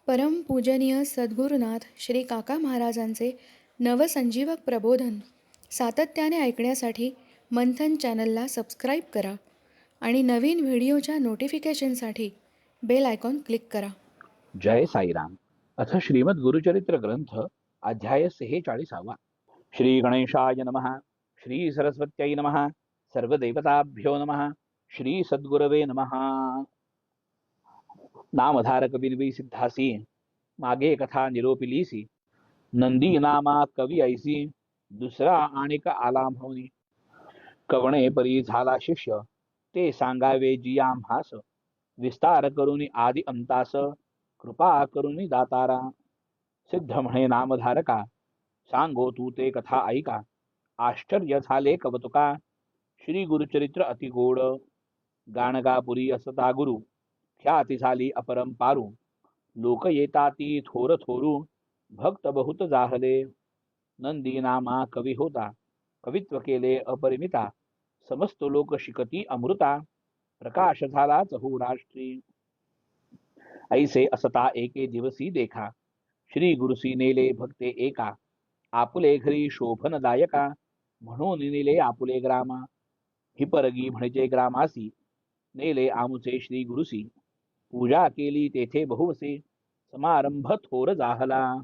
परमपूजनीय सद्गुरुनाथ श्री काका महाराजांचे नवसंजीवक प्रबोधन सातत्याने ऐकण्यासाठी मंथन चॅनलला सबस्क्राईब करा आणि नवीन व्हिडिओच्या नोटिफिकेशनसाठी बेल आयकॉन क्लिक करा. जय साईराम. अथ श्रीमद गुरुचरित्र ग्रंथ अध्याय 46. श्री गणेशाय नमः. श्री सरस्वत्यै नमः. सर्वदेवताभ्यो नमः. श्री सद्गुरवे नमः. नामधारक बिनवी सिद्धासी, मागे कथा निरोपिलीसी. नंदी नामा कवी ऐसी, दुसरा आणिक आला म्हणून. कवणे परी झाला शिष्य, ते सांगावे जी आम्हास. विस्तार करून आदि अंतास, कृपा करुणी दातारा. सिद्ध म्हणे नामधारका, सांगो तू ते कथा ऐका. आश्चर्य झाले कवतुका, श्री गुरुचरित्र अति गोड. गाणगापुरी असता गुरु, ख्याती झाली अपरंपारू. लोक येताती थोर थोरू, भक्त बहुत जाहले. नंदी नामा कवी होता, कवित्व केले अपरिमिता. समस्त लोक शिकती अमृता, प्रकाश झाला चहू राष्ट्री. ऐसे असता एके दिवसी देखा, श्री गुरुसी नेले भक्ते एका. आपुले घरी शोभनदायका, म्हणून नेले आपुले ग्रामा. हिपरगी म्हणजे ग्रामासी, नेले आमुचे श्री गुरुसी. पूजा केली तेथे बहुवसे, समारंभ थोर जाहला.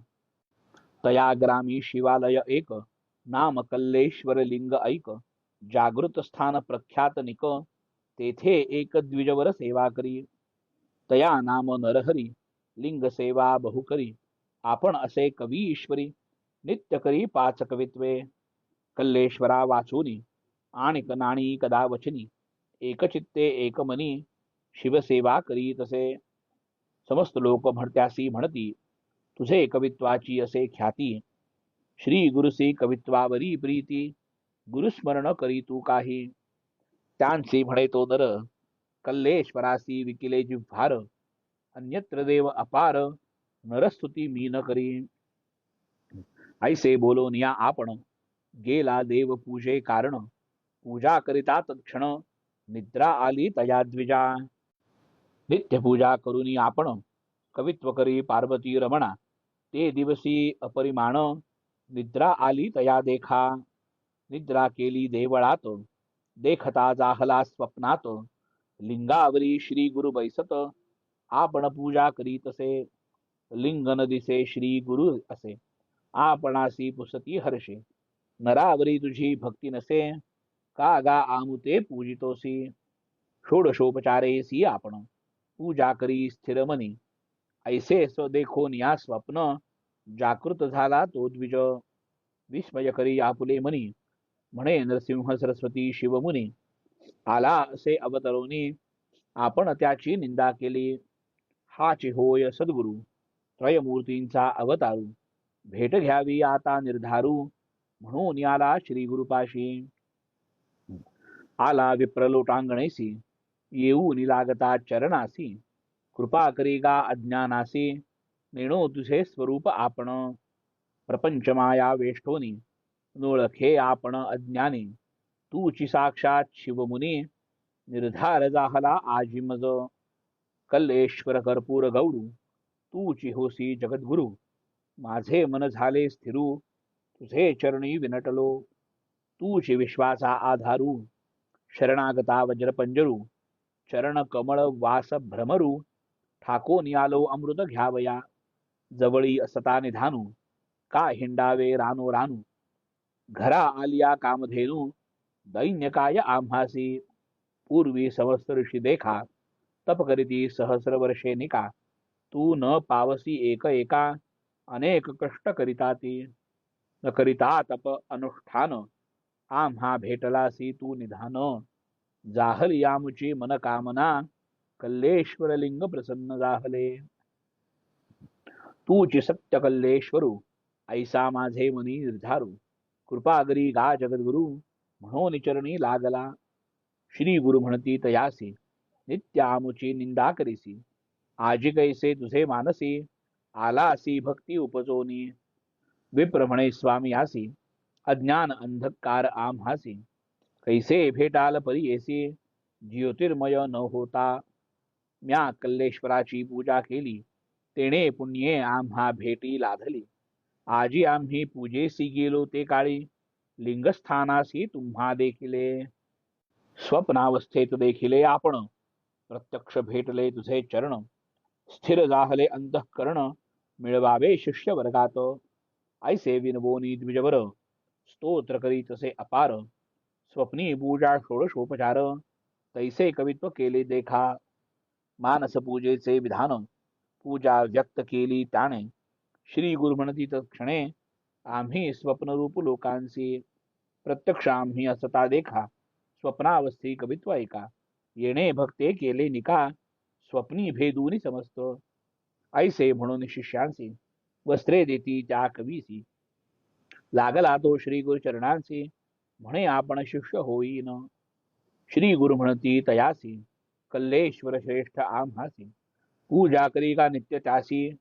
तया ग्रामी शिवालय एक, नाम कल्लेश्वर लिंग ऐक. जागृत स्थान प्रख्यात निक, तेथे एक द्विजवर सेवा करी. तया नाम नरहरी, लिंग सेवा बहुकरी. आपण असे कवी ईश्वरी, नित्य करी पाच कवित्वे. कल्लेश्वरा वाचूनी, आणिक नाणी कदा वचनी. एकचित्ते एकमनी, शिवसेवा करी तसे. समस्त लोक म्हणत्यासी म्हणती, तुझे कवित्वाची असे ख्याती. श्री गुरुसी कवित्वावरी प्रीती, गुरुस्मरण करी तू काही. त्यांची म्हणे तो नर, कल्लेश्वरासी विकिले जिव्हार. अन्यत्र देव अपार, नरस्तुती मी न करी. ऐसे बोलून या आपण, गेला देव पूजे कारण. पूजा करिता तत्क्षण, निद्रा आली तया द्विजा. नित्य पूजा करुनी आपण, कवित्व करी पार्वती रमणा. ते दिवसी अपरिमाण, निद्रा आली तया देखा. निद्रा केली देवळात, देखता जाहला स्वप्नात. लिंगावरी श्री गुरु बैसत, आपण पूजा करी तसे. लिंग न दिसे श्री गुरु असे, आपणासी पुसती हर्षे. नरावरी तुझी भक्ती नसे, का गा आमुते पूजितोसी. षोडशोपचारेसी आपण, पूजा करी स्थिर मनी. ऐसे स्व देखोन या स्वप्न, जागृत झाला तो द्विज. विस्मय करी आपुले मनी, म्हणे नरसिंह सरस्वती शिवमुनी. आला असे अवतरोनी, आपण त्याची निंदा केली. हाची होय सद्गुरु, त्रयमूर्तींचा अवतारू. भेट घ्यावी आता निर्धारू, म्हणून याला श्री गुरुपाशी. आला विप्रलोटांगणेसी, येऊन लागता चरणासी. कृपा करी गा अज्ञानासी, नेणो तुझे स्वरूप आपण. प्रपंच माया वेष्टोनी, नोळखे आपण अज्ञानी. तूची साक्षात शिवमुनी, निर्धार जाहला आजिमज. कल्लेश्वर कर्पूर गौरू, तूची होसी जगद्गुरु. माझे मन झाले स्थिरू, तुझे चरणी विनटलो. तूची विश्वासा आधारू, शरणागता वज्रपंजरू. चरण कमळ वास भ्रमरू, ठाकोनी आलो अमृत घ्यावया. जवळी असता निधानू, का हिंडावे रानो रानू. घरा आलिया कामधेनू, दैन्य काय आम्हासी. पूर्वी समस्त ऋषी देखा, तप करीती सहस्र वर्षे निका. तू न पावसी एक एका, अनेक कष्ट करिता ती. न करिता तप अनुष्ठान, आम्हा भेटलासी तू निधान. जाहल यामुची मन कामना, कल्लेश्वर लिंग प्रसन्न जाहले. तूची सत्य कल्लेश्वरू, ऐसा माझे मनी निर्धारू. कृपागरी गा जगद्गुरु, म्हणून चरणी लागला. श्री गुरु म्हणती तयासी, नित्य आमुची निंदा करीसी. आजी कैसे तुझे मानसी, आलासी भक्ती उपजोनी. विप्र म्हणे स्वामी आसी, अज्ञान अंधकार आम्हासी. कैसे भेटाल परी येसी, ज्योतिर्मय न होता. म्या कल्लेश्वराची पूजा केली, तेणे पुण्ये आम्हा भेटी लाधली. आजी आम्ही पूजेसी गेलो ते काळी. लिंगस्थानासी तुम्हा देखिले. स्वप्नावस्थेत देखिले आपण. प्रत्यक्ष भेटले तुझे चरण. स्थिर जाहले अंतःकरण. मिळवावे शिष्य वर्गात. ऐसे विनवोनी द्विजवर. स्तोत्र करी तसे अपार. स्वप्नी पूजा षोडशोपचार. तैसे कवित्व केले देखा. मानस पूजेचे विधान. पूजा व्यक्त केली त्याने. श्री गुरु म्हणती तत्क्षणे. आम्ही स्वप्नरूप लोकांसी. प्रत्यक्ष आम्ही असता देखा. स्वप्नावस्थी कवित्व ऐका. येणे भक्ते केले निका. स्वप्नी भेदूनी समस्त. ऐसे म्हणून शिष्यांसी. वस्त्रे देती त्या कवीसी. लागला तो श्री गुरु चरणांसी. म्हणे आपण शिष्य होईन. श्री गुरु म्हणती तयासी. कल्लेश्वर श्रेष्ठ आम्हासी. पूजा करी का नित्य त्यासी.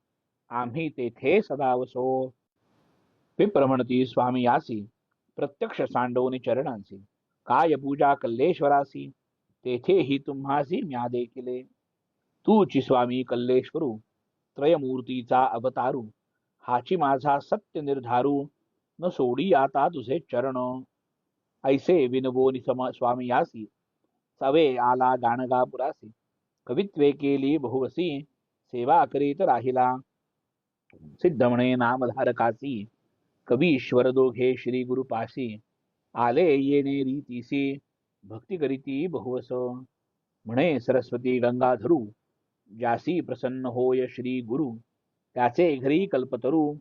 आम्ही तेथे सदा वसो. विप्र म्हणती स्वामी यासी. प्रत्यक्ष सांडवनी चरणांसी. काय पूजा कल्लेश्वरासी. तेथेही तुम्हासी म्या देखिले. तूची स्वामी कल्लेश्वरू. त्रयमूर्तीचा अवतारू. हाची माझा सत्य निर्धारू. न सोडी आता तुझे चरण. ऐसे विनवोनी स्वामी यासी. सवे आला गाणगापुरासी. कवित्वे केली बहुवसी. सेवा करीत राहिला. सिद्ध म्हणे नामधारकासी. कवीश्वर दोघे श्री गुरुपासी. आले येणे रीतीसी. भक्ती करीती बहुवस. म्हणे सरस्वती गंगाधरू. ज्यासी प्रसन्न होय श्री गुरु. त्याचे घरी कल्पतरू.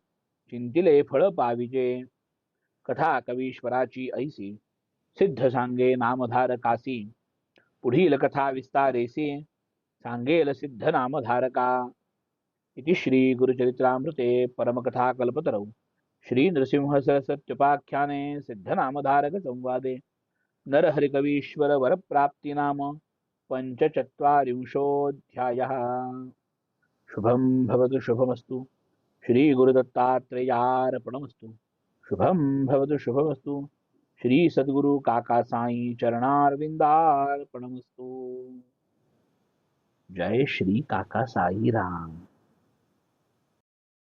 चिंतिले फळ पाविजे. कथा कवीश्वराची ऐसी. सिद्ध सांगे नामधारकासी. पुढील कथा विस्तारेसी. सांगेल सिद्ध नामधारका. इति श्री गुरुचरित्रामृते परमकथा कल्पतरौ श्री नृसिंह सरस्वत्युपाख्याने सिद्धनामधारक संवादे नरहरिकवीश्वर वरप्राप्ति नाम पंचचत्वारिंशोऽध्यायः। शुभं भवतु शुभमस्तु। श्री गुरुदत्तात्रेयार्पणमस्तु। शुभं भवतु शुभमस्तु। श्री सद्गुरु काका साई चरणारविंदार्पणमस्तु। जय श्री काका साई राम।